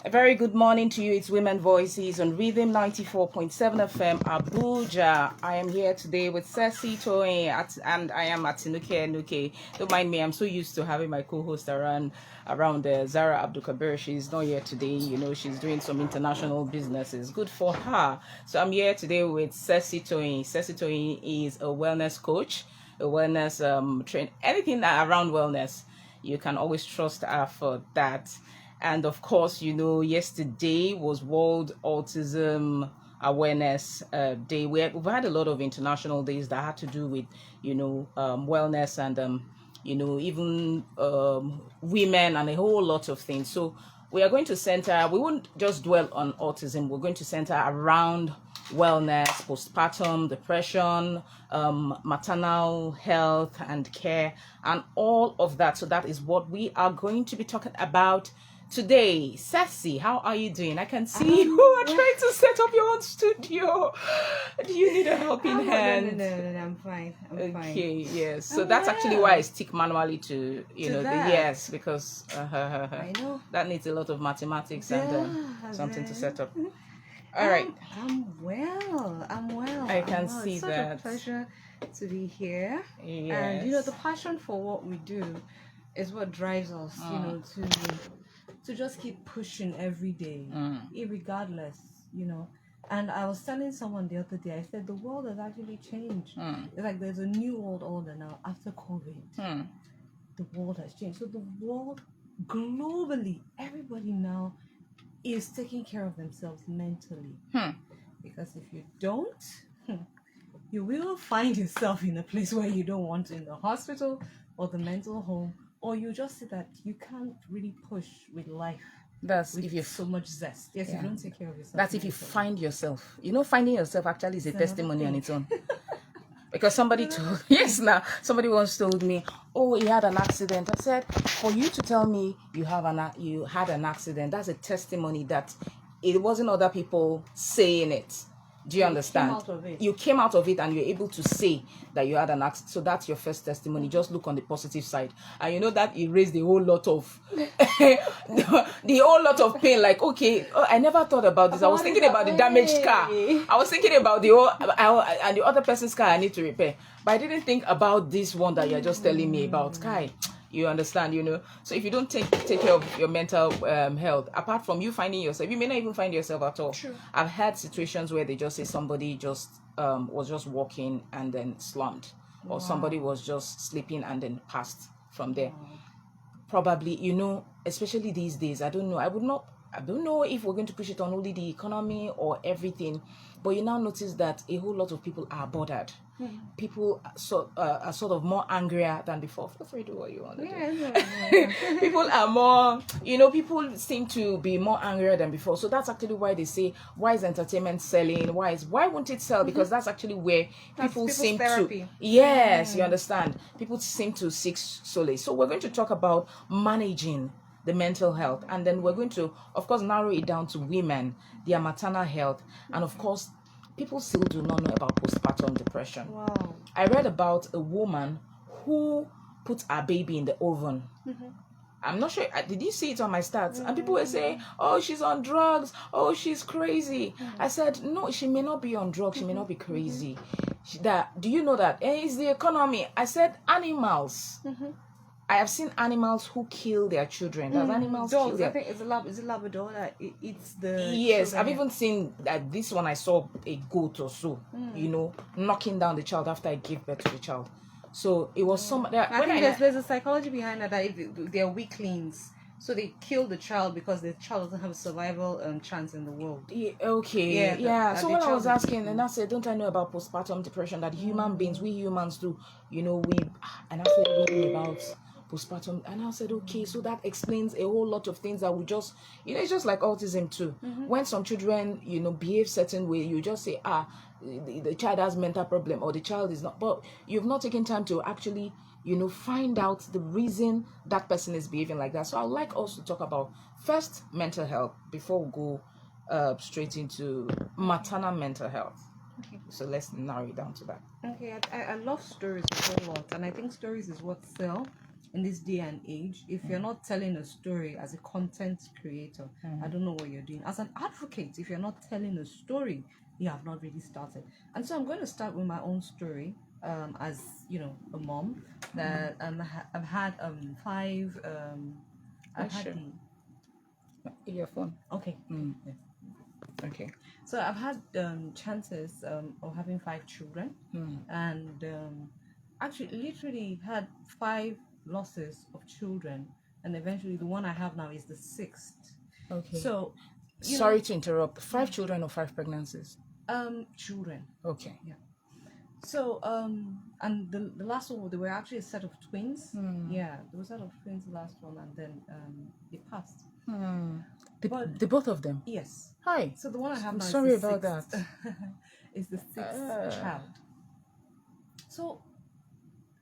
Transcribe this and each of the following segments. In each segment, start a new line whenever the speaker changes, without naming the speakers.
A very good morning to you. It's Women Voices on Rhythm 94.7 FM Abuja. I am here today with Sesi Toyin and I am Atinuke Nukay. Don't mind me, I'm so used to having my co-host around Zara Abdulkabir. She's not here today. You know, she's doing some international businesses. Good for her. So I'm here today with Sesi Toyin. Sesi Toyin is a wellness coach, a wellness train, anything around wellness. You can always trust her for that. And of course, you know, yesterday was World Autism Awareness Day. We've had a lot of international days that had to do with, you know, wellness and, you know, even women and a whole lot of things. So we are going to center, we won't just dwell on autism. We're going to center around wellness, postpartum depression, maternal health and care, and all of that. So that is what we are going to be talking about today. Sesi, how are you doing? I can see you are trying to set up your own studio. Do you need a helping hand?
No, I'm fine. I'm fine.
Okay, yes. So that's actually why I stick manually to, you know, yes, because
I know
that needs a lot of mathematics and something to set up. All right.
I'm well.
I can see
it's
that.
It's such a pleasure to be here.
Yes.
And you know, the passion for what we do is what drives us, you know, to just keep pushing every day, irregardless, you know. And I was telling someone the other day, I said the world has actually changed. It's like there's a new world order now after COVID. The world has changed. So the world globally, everybody now is taking care of themselves mentally. Because if you don't, you will find yourself in a place where you don't want to, in the hospital or the mental home, or you just see that you can't really push with life.
That's
with
if you
so much zest. Yes, you don't take care of yourself.
That's if you find yourself. You know, finding yourself actually is a testimony on its own. Because somebody somebody once told me, oh, he had an accident. I said, for you to tell me you had an accident, that's a testimony that it wasn't other people saying it. Do you understand? You came out of it and you're able to say that you had an accident. So that's your first testimony. Just look on the positive side. And you know that erased the whole lot of the whole lot of pain. Like, okay, I never thought about this. I was thinking about the damaged car. I was thinking about and the other person's car I need to repair. But I didn't think about this one that you're just telling me about. Kai, you understand, you know. So if you don't take care of your mental health, apart from you finding yourself, you may not even find yourself at all. True. I've had situations where they just say somebody just was just walking and then slumped, or somebody was just sleeping and then passed from there. Probably, you know, especially these days, I don't know. I don't know if we're going to push it on only the economy or everything, but you now notice that a whole lot of people are bothered. People are sort of more angrier than before. Feel free to do what you want to do. People are more, you know, people seem to be more angrier than before. So that's actually why they say, why is entertainment selling? Why won't it sell? Because that's actually where people seem therapy. Yes, you understand. People seem to seek solace. So we're going to talk about managing the mental health, and then we're going to, of course, narrow it down to women, their maternal health, and of course, people still do not know about postpartum depression.
Wow.
I read about a woman who put her baby in the oven. I'm not sure, did you see it on my stats? And people were saying, oh, she's on drugs, oh, she's crazy. I said, no, she may not be on drugs, she may not be crazy. Do you know that? It's the economy. I said, animals. I have seen animals who kill their children. There's animals
dogs.
Kill their...
I think it's a Labrador that eats the.
Yes, I've even seen that. This one I saw a goat or so, you know, knocking down the child after I gave birth to the child. So it was some.
I think there's a psychology behind that. That if they're weaklings, so they kill the child because the child doesn't have a survival chance in the world.
Yeah, okay. Yeah. So when I was asking, and I said, don't I know about postpartum depression that human beings, we humans do, you know, and I started reading about postpartum, and I said, okay, so that explains a whole lot of things that we just, you know, it's just like autism too. When some children, you know, behave certain way, you just say, the child has mental problem, or the child is not, but you've not taken time to actually, you know, find out the reason that person is behaving like that. So I'd like us to talk about first mental health before we go straight into maternal mental health. Okay. So let's narrow it down to that.
Okay, I love stories a whole lot, and I think stories is what sell. in this day and age, if you're not telling a story as a content creator, I don't know what you're doing. As an advocate, if you're not telling a story, you have not really started. And so I'm going to start with my own story. As you know, a mom that I've had five. I've had
sure.
the
Your phone.
okay. Yeah.
Okay.
So I've had chances of having 5 children, and actually literally had 5 losses of children, and eventually the one I have now is the 6th.
Okay.
So
sorry to interrupt. 5 children or 5 pregnancies?
Children.
Okay.
Yeah. So and the last one, they were actually a set of twins. Yeah, there was a set of twins, the last one, and then they passed.
The both of them?
Yes.
Hi.
So the one I have
I'm
now
sorry
is the
about
6th.
that.
Is the 6th child. So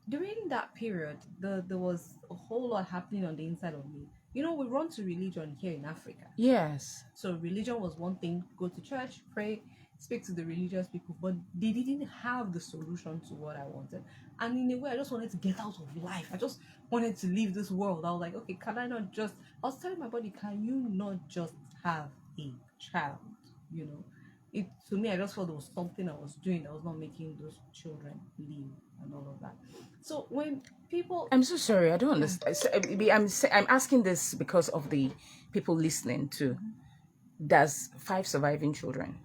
during that period, there was a whole lot happening on the inside of me. You know, we run to religion here in Africa.
Yes.
So religion was one thing: go to church, pray, speak to the religious people, but they didn't have the solution to what I wanted. And in a way, I just wanted to get out of life. I just wanted to leave this world. I was like, okay, can I not just? I was telling my body, can you not just have a child? You know, it to me, I just felt there was something I was doing that was not making those children live and all of that. So when people,
I'm so sorry. I don't understand. I'm asking this because of the people listening too. Does 5 surviving children?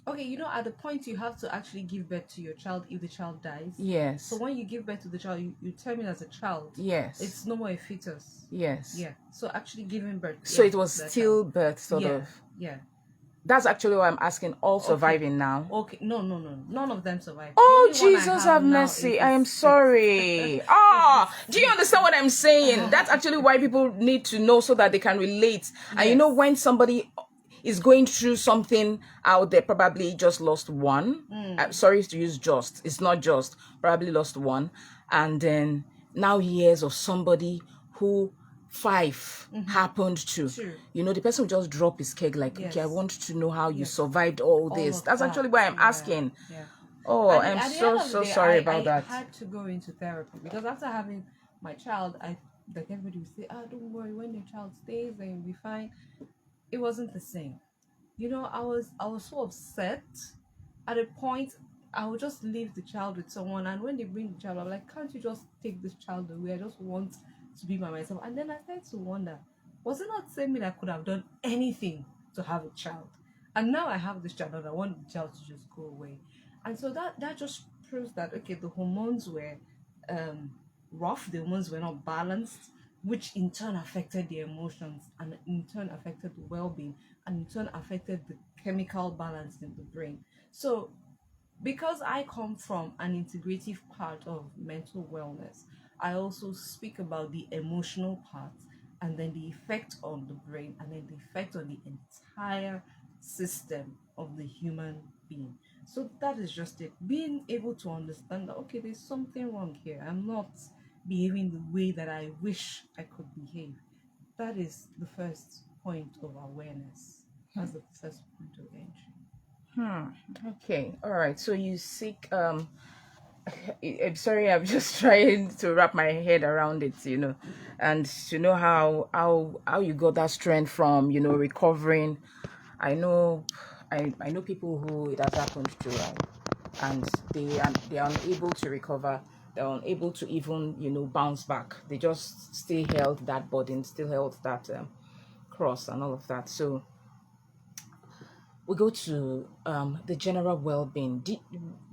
okay, you know, at the point you have to actually give birth to your child if the child dies.
Yes.
So when you give birth to the child, you term it as a child.
Yes.
It's no more a fetus.
Yes.
Yeah. So actually giving birth.
So it was still birth, sort of.
Yeah.
That's actually why I'm asking. All surviving now.
Okay. No. None of them survived.
Oh, Jesus have mercy. I am sorry. Do you understand what I'm saying? That's actually why people need to know so that they can relate. And you know, when somebody is going through something out there, probably just lost one. Sorry to use just. It's not just. Probably lost one. And then now he hears of somebody who 5 happened to.
True.
You know, the person will just drop his keg like, okay, I want to know how you survived all this. That's actually why I'm asking.
Yeah.
Oh, I'm so sorry about that.
I had to go into therapy because after having my child, like everybody would say, don't worry, when your child stays, then you'll be fine. It wasn't the same. You know, I was so upset. At a point, I would just leave the child with someone, and when they bring the child, I'm like, can't you just take this child away? I just want to be by myself. And then I started to wonder, was it not saying me that I could have done anything to have a child? And now I have this child and I want the child to just go away. And so that just proves that, okay, the hormones were rough, the hormones were not balanced, which in turn affected the emotions, and in turn affected the well-being, and in turn affected the chemical balance in the brain. So because I come from an integrative part of mental wellness, I also speak about the emotional part, and then the effect on the brain, and then the effect on the entire system of the human being. So that is just it. Being able to understand that, okay, there's something wrong here. I'm not behaving the way that I wish I could behave. That is the first point of awareness. That's the first point of entry.
Okay. All right. So you seek I'm sorry, I'm just trying to wrap my head around it, you know, and to know how you got that strength from, you know, recovering. I know people who it has happened to, and they are unable to recover. They're unable to even, you know, bounce back. They just still held that burden, still held that cross and all of that. So we go to the general well-being.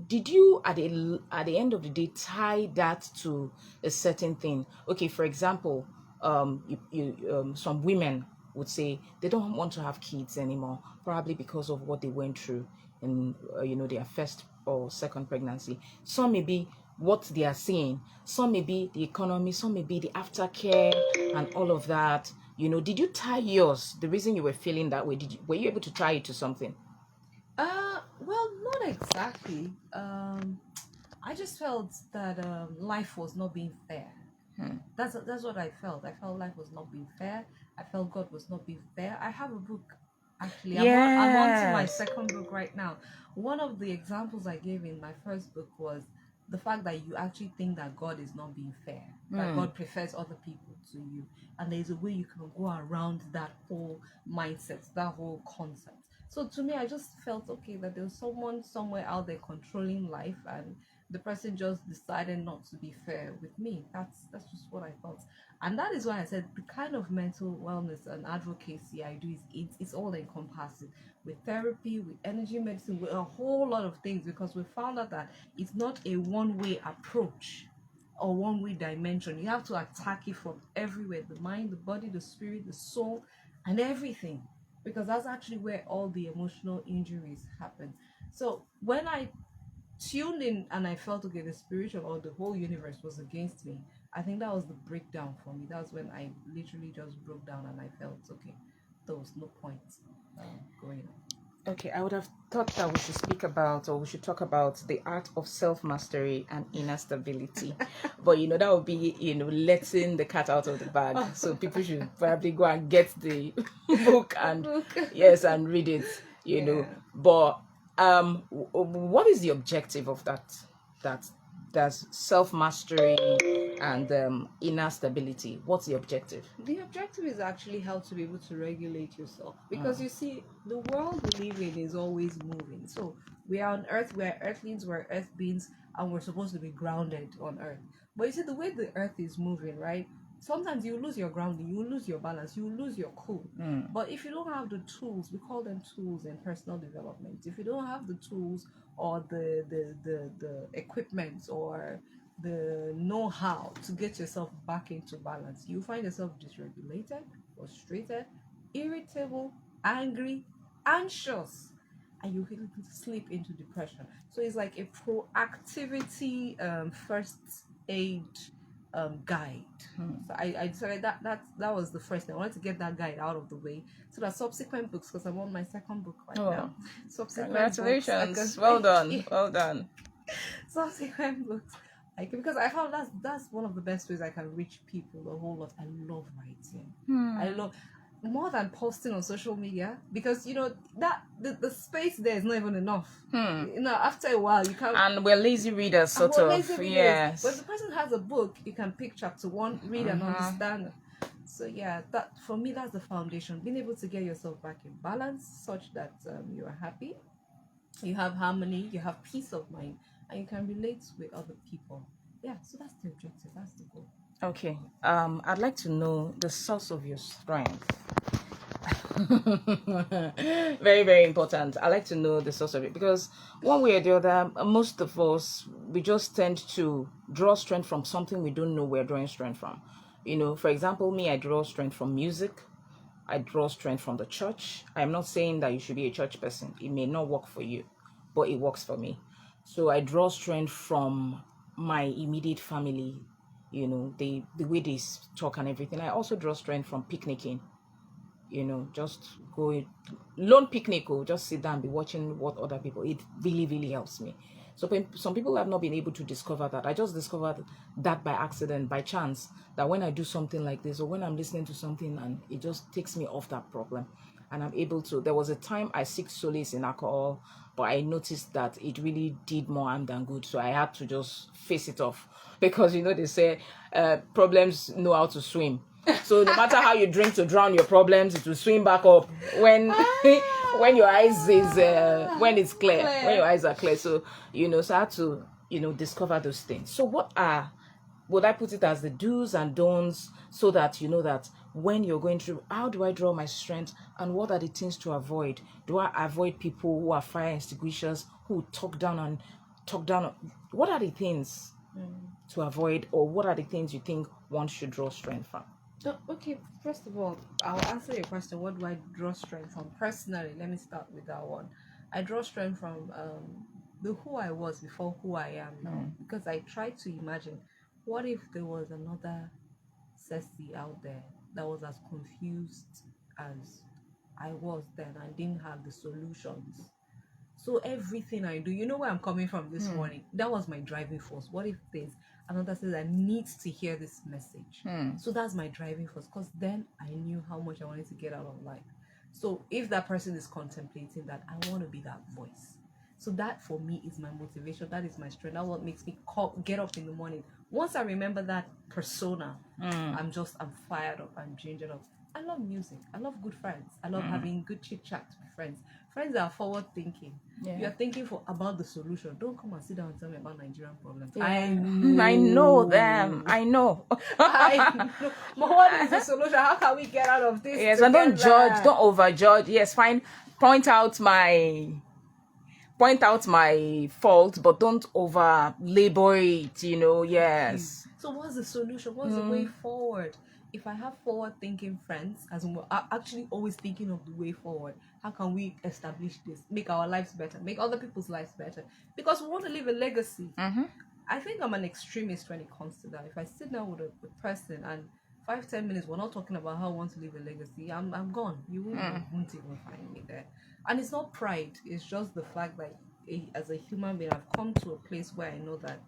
Did you at the end of the day tie that to a certain thing? Okay, for example, some women would say they don't want to have kids anymore, probably because of what they went through in you know, their first or second pregnancy. Some may be what they are seeing, some may be the economy, some may be the aftercare and all of that. You know, did you tie yours, the reason you were feeling that way, were you able to tie it to something?
Well, not exactly. I just felt that life was not being fair. That's what I felt. I felt life was not being fair. I felt God was not being fair. I have a book, actually. I'm on to my second book right now. One of the examples I gave in my first book was the fact that you actually think that God is not being fair, that God prefers other people to you, and there's a way you can go around that whole mindset, that whole concept. So to me, I just felt okay that there was someone somewhere out there controlling life, and the person just decided not to be fair with me. That's just what I thought, and that is why I said the kind of mental wellness and advocacy I do is it's all encompassing, with therapy, with energy medicine, with a whole lot of things, because we found out that it's not a one-way approach or one-way dimension. You have to attack it from everywhere: the mind, the body, the spirit, the soul, and everything, because that's actually where all the emotional injuries happen. So when I tuned in and I felt okay, the spiritual or the whole universe was against me, I think that was the breakdown for me. That's when I literally just broke down and I felt okay, there was no point going on.
Okay, I would have thought that we should speak about, or we should talk about, the art of self-mastery and inner stability. But that would be, letting the cat out of the bag. So people should probably go and get the book and yes, and read it, know. But what is the objective of that that's self-mastery and inner stability? What's the objective?
The objective is actually how to be able to regulate yourself, because you see, the world we live in is always moving. So we are on earth, we're earthlings, we're earth beings, and we're supposed to be grounded on earth. But you see, the way the earth is moving, right, sometimes you lose your grounding, you lose your balance, you lose your cool. But if you don't have the tools, we call them tools in personal development, if you don't have the tools or the equipment or the know-how to get yourself back into balance, you find yourself dysregulated, frustrated, irritable, angry, anxious, and you can slip into depression. So it's like a proactivity first aid guide. So I decided that was the first thing. I wanted to get that guide out of the way so that subsequent books, because I'm on my second book right now. Subsequent
Congratulations.
books,
Well done. Well done.
Subsequent books. Because I found that's one of the best ways I can reach people a whole lot. I love writing. I love more than posting on social media, because that the space there is not even enough. After a while you can't,
and we're lazy readers, sort of.
Lazy readers.
Yes.
But if the person has a book, you can pick chapter 1, read and understand. So yeah, that for me, that's the foundation. Being able to get yourself back in balance such that you are happy, you have harmony, you have peace of mind, and you can relate with other people. Yeah, so that's the objective, that's the goal.
Okay. I'd like to know the source of your strength. Very, very important. I like to know the source of it, because one way or the other, most of us, we just tend to draw strength from something we don't know we're drawing strength from. For example, me, I draw strength from music. I draw strength from the church. I'm not saying that you should be a church person. It may not work for you, but it works for me. So I draw strength from my immediate family, the way they talk and everything. I also draw strength from picnicking. Just go lone picnic, or just sit down and be watching what other people. It really, really helps me. So some people have not been able to discover that. I just discovered that by accident, by chance, that when I do something like this, or when I'm listening to something and it just takes me off that problem, and I'm able to. There was a time I seek solace in alcohol, but I noticed that it really did more harm than good. So I had to just face it off, because they say problems know how to swim. So no matter how you drink to drown your problems, it will swim back up when when your eyes is when it's clear, when your eyes are clear. So so I had to discover those things. So would I put it as the do's and don'ts, so that that when you're going through, how do I draw my strength, and what are the things to avoid? Do I avoid people who are fire extinguishers, who talk down? What are the things to avoid, or what are the things you think one should draw strength from?
Okay, first of all, I'll answer your question. What do I draw strength from? Personally, let me start with that one. I draw strength from the who I was before who I am now, because I try to imagine, what if there was another Sesi out there that was as confused as I was then and didn't have the solutions. So everything I do, where I'm coming from this morning, that was my driving force. What if there's another says that needs to hear this message? So that's my driving force, because then I knew how much I wanted to get out of life. So if that person is contemplating that, I want to be that voice. So that for me is my motivation. That is my strength. That's what makes me get up in the morning. Once I remember that persona, I'm fired up. I'm gingered up. I love music. I love good friends. I love having good chit chat with friends. Friends that are forward thinking.
Yeah.
You are thinking about the solution. Don't come and sit down and tell me about Nigerian problems.
Yeah.
I
know them. I know.
I know. But what is the solution? How can we get out of this?
Yes, and don't judge. Don't overjudge. Yes, fine. Point out my fault, but don't over labor it. Yes.
So what's the solution? What's the way forward? If I have forward thinking friends, as we're actually always thinking of the way forward, how can we establish this, make our lives better, make other people's lives better? Because we want to leave a legacy. I think I'm an extremist when it comes to that. If I sit down with a person and 5-10 minutes we're not talking about how I want to leave a legacy, I'm gone. You won't even find me there. And it's not pride, it's just the fact that as a human being, I've come to a place where I know that,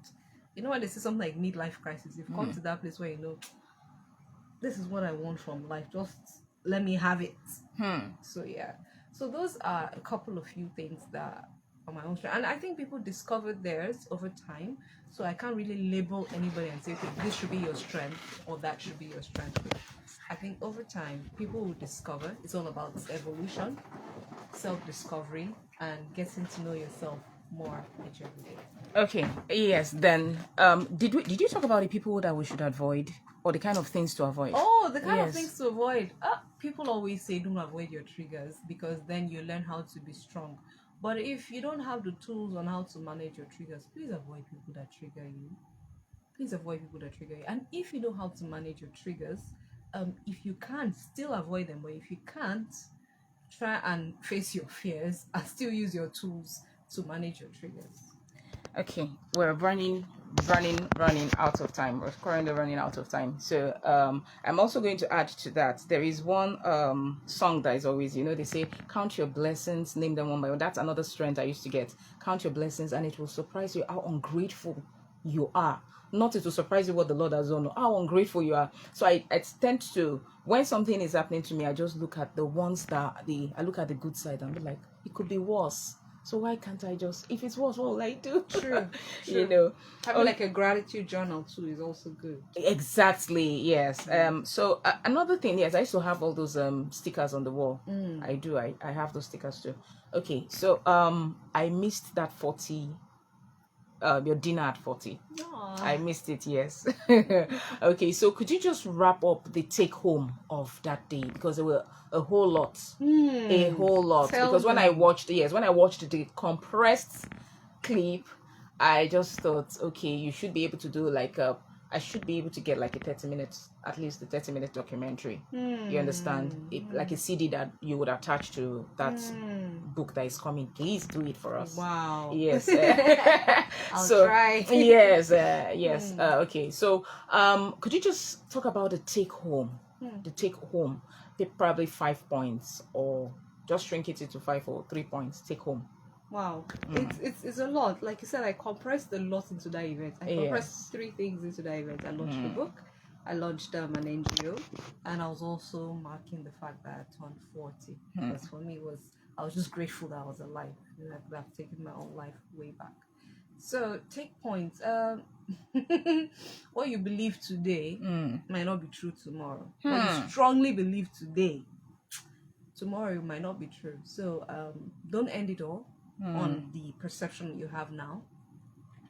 when they say something like midlife crisis, you've come to that place where this is what I want from life, just let me have it. So yeah, so those are a couple of few things that are my own strength, and I think people discovered theirs over time, so I can't really label anybody and say, okay, this should be your strength or that should be your strength. I think over time people will discover. It's all about evolution, self-discovery, and getting to know yourself more each every day.
Okay. Yes. Then, did you talk about the people that we should avoid, or the kind of things to avoid?
Oh, the kind of things to avoid. People always say don't avoid your triggers because then you learn how to be strong. But if you don't have the tools on how to manage your triggers, please avoid people that trigger you. Please avoid people that trigger you. And if you know how to manage your triggers, if you can, still avoid them. But if you can't, try and face your fears and still use your tools to manage your triggers.
Okay, we're running out of time. We're currently running out of time. So I'm also going to add to that. There is one song that is always, they say, count your blessings, name them one by one. That's another strength I used to get. Count your blessings, and it will surprise you how ungrateful you are. Not it will surprise you what the Lord has done, how ungrateful you are. So I tend to, when something is happening to me, I just look at the ones I look at the good side and be like, it could be worse. So why can't I just, if it's worse, what will I do?
True. Having like a gratitude journal too is also good.
Exactly, yes. So another thing, yes, I used to have all those stickers on the wall. I do. I have those stickers too. Okay, so I missed that 40. Your dinner at 40.
Aww.
I missed it, yes. Okay, so could you just wrap up the take home of that day? Because there were a whole lot. Because when I watched the compressed clip, I just thought, okay, you should be able to do I should be able to get like at least a 30-minute documentary. You understand? Like a CD that you would attach to that book that is coming. Please do it for us.
Wow.
Yes.
I'll try.
Yes. Okay. So, could you just talk about the take home? The take home. Probably 5 points, or just shrink it into 5 or 3 points. Take home.
Wow, it's a lot. Like you said, I compressed a lot into that event. I compressed 3 things into that event. I launched the book, I launched an NGO, and I was also marking the fact that I turned 40. Because for me, I was just grateful that I was alive. I could have taken my own life way back. So take points. What you believe today might not be true tomorrow. What you strongly believe today, tomorrow it might not be true. So don't end it all on the perception you have now.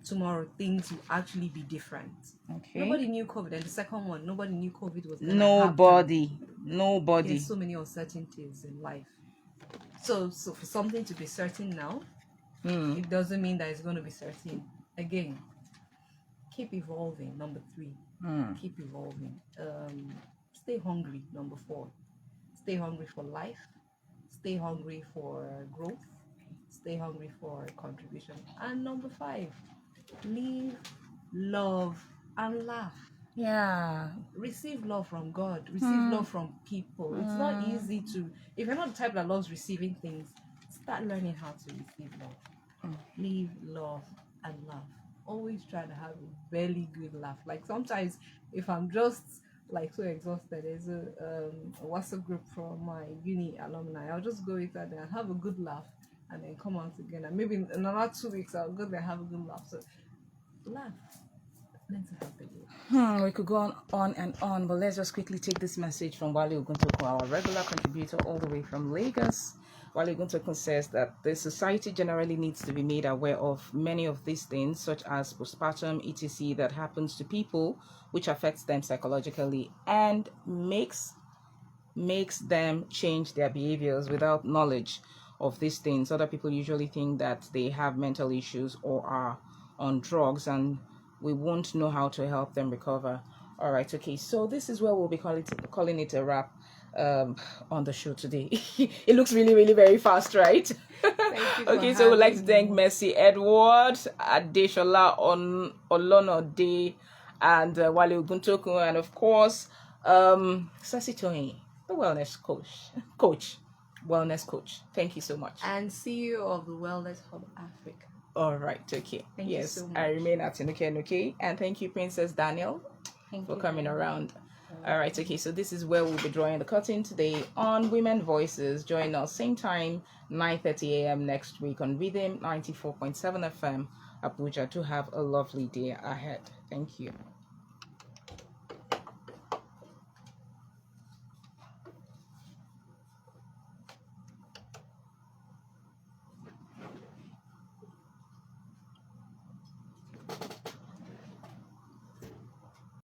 Tomorrow things will actually be different.
Okay.
Nobody knew COVID, and the second one, nobody knew COVID was gonna
Nobody.
There's so many uncertainties in life. So for something to be certain now, it doesn't mean that it's going to be certain again. Keep evolving. Number 3. Keep evolving. Stay hungry. Number 4. Stay hungry for life. Stay hungry for growth. Stay hungry for contribution. And number 5, live, love, and laugh.
Yeah.
Receive love from God. Receive love from people. It's not easy to, if you're not the type that loves receiving things, start learning how to receive love. Live, love, and laugh. Always try to have a very good laugh. Like sometimes if I'm just like so exhausted, there's a WhatsApp group from my uni alumni. I'll just go inside there and have a good laugh and then come out again. And maybe in another 2 weeks, I'll go there and have a good laugh. So, laugh. Mental health again.
We could go on and on, but let's just quickly take this message from Wale Oguntokun, our regular contributor all the way from Lagos. Wale Oguntokun says that the society generally needs to be made aware of many of these things, such as postpartum, etc., that happens to people, which affects them psychologically and makes them change their behaviors without knowledge of these things. Other people usually think that they have mental issues or are on drugs, and we won't know how to help them recover. All right, okay, so this is where we'll be calling it a wrap on the show today. It looks really, really very fast, right? Okay, so we'd like to thank Mercy Edward, Adeshola Olonode, and Wale Oguntokun, and of course Sesi Toyin, the wellness coach. Thank you so much.
And CEO of the Wellness Hub Africa.
All right, okay.
Thank you so much.
I remain Atinuke Nukay, and thank you, Princess Daniel, for coming around. All right, okay, so this is where we'll be drawing the curtain today on Women Voices. Join us same time, 9:30 a.m. next week on Rhythm 94.7 FM, Abuja. To have a lovely day ahead. Thank you.